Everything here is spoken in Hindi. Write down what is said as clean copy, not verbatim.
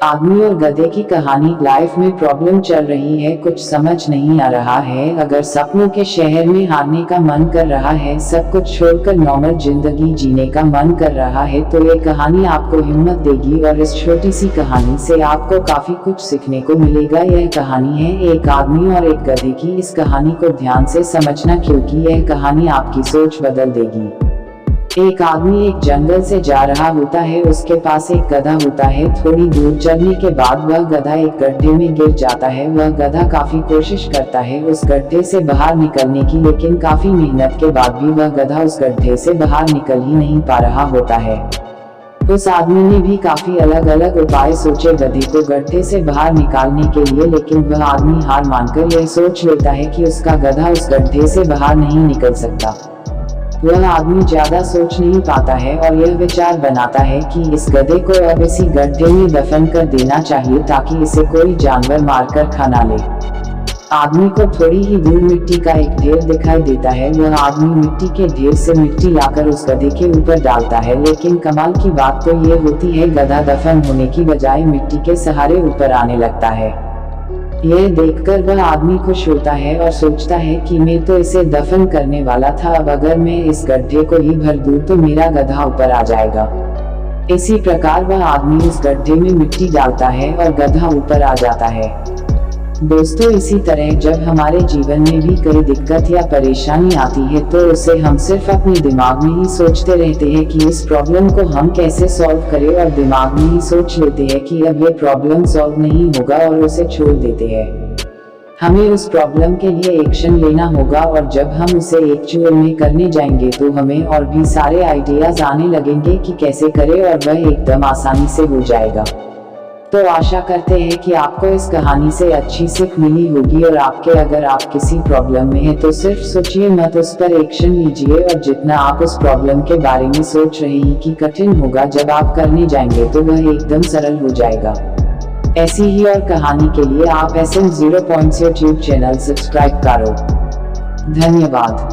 आदमी और गधे की कहानी। लाइफ में प्रॉब्लम चल रही है, कुछ समझ नहीं आ रहा है। अगर सपनों के शहर में हारने का मन कर रहा है, सब कुछ छोड़कर नॉर्मल जिंदगी जीने का मन कर रहा है, तो ये कहानी आपको हिम्मत देगी। और इस छोटी सी कहानी से आपको काफी कुछ सीखने को मिलेगा। यह कहानी है एक आदमी और एक गधे की। इस कहानी को ध्यान से समझना, क्योंकि यह कहानी आपकी सोच बदल देगी। एक आदमी एक जंगल से जा रहा होता है, उसके पास एक गधा होता है। थोड़ी दूर चलने के बाद वह गधा एक गड्ढे में गिर जाता है। वह गधा काफी कोशिश करता है उस गड्ढे से बाहर निकलने की, लेकिन काफी मेहनत के बाद भी वह गधा उस गड्ढे से बाहर निकल ही नहीं पा रहा होता है। उस आदमी ने भी काफी अलग अलग उपाय सोचे गधे को गड्ढे से बाहर निकालने के लिए, लेकिन वह आदमी हार मानकर यह सोच लेता है कि उसका गधा उस गड्ढे से बाहर नहीं निकल सकता। वह आदमी ज्यादा सोच नहीं पाता है और यह विचार बनाता है कि इस गधे को अब इसी गड्ढे में दफन कर देना चाहिए, ताकि इसे कोई जानवर मारकर खा ना ले। आदमी को थोड़ी ही दूर मिट्टी का एक ढेर दिखाई देता है। वह आदमी मिट्टी के ढेर से मिट्टी लाकर उस गधे के ऊपर डालता है, लेकिन कमाल की बात तो ये होती है, गधा दफन होने की बजाय मिट्टी के सहारे ऊपर आने लगता है। यह देखकर वह आदमी खुश होता है और सोचता है कि मैं तो इसे दफन करने वाला था, अब अगर मैं इस गड्ढे को ही भर दूं तो मेरा गधा ऊपर आ जाएगा। इसी प्रकार वह आदमी उस गड्ढे में मिट्टी डालता है और गधा ऊपर आ जाता है। दोस्तों, इसी तरह जब हमारे जीवन में भी कोई दिक्कत या परेशानी आती है, तो उसे हम सिर्फ अपने दिमाग में ही सोचते रहते हैं कि इस प्रॉब्लम को हम कैसे सॉल्व करें, और दिमाग में ही सोच लेते हैं कि अब ये प्रॉब्लम सॉल्व नहीं होगा और उसे छोड़ देते हैं। हमें उस प्रॉब्लम के लिए एक्शन लेना होगा, और जब हम उसे एक्चुअल में करने जाएंगे तो हमें और भी सारे आइडियाज आने लगेंगे कि कैसे करें, और वह एकदम आसानी से हो जाएगा। तो आशा करते हैं कि आपको इस कहानी से अच्छी सीख मिली होगी, और अगर आप किसी प्रॉब्लम में हैं तो सिर्फ सोचिए मत, उस पर एक्शन लीजिए। और जितना आप उस प्रॉब्लम के बारे में सोच रहे हैं कि कठिन होगा, जब आप करने जाएंगे तो वह एकदम सरल हो जाएगा। ऐसी ही और कहानी के लिए आप SM0 points YouTube channel subscribe करो। धन्यवाद।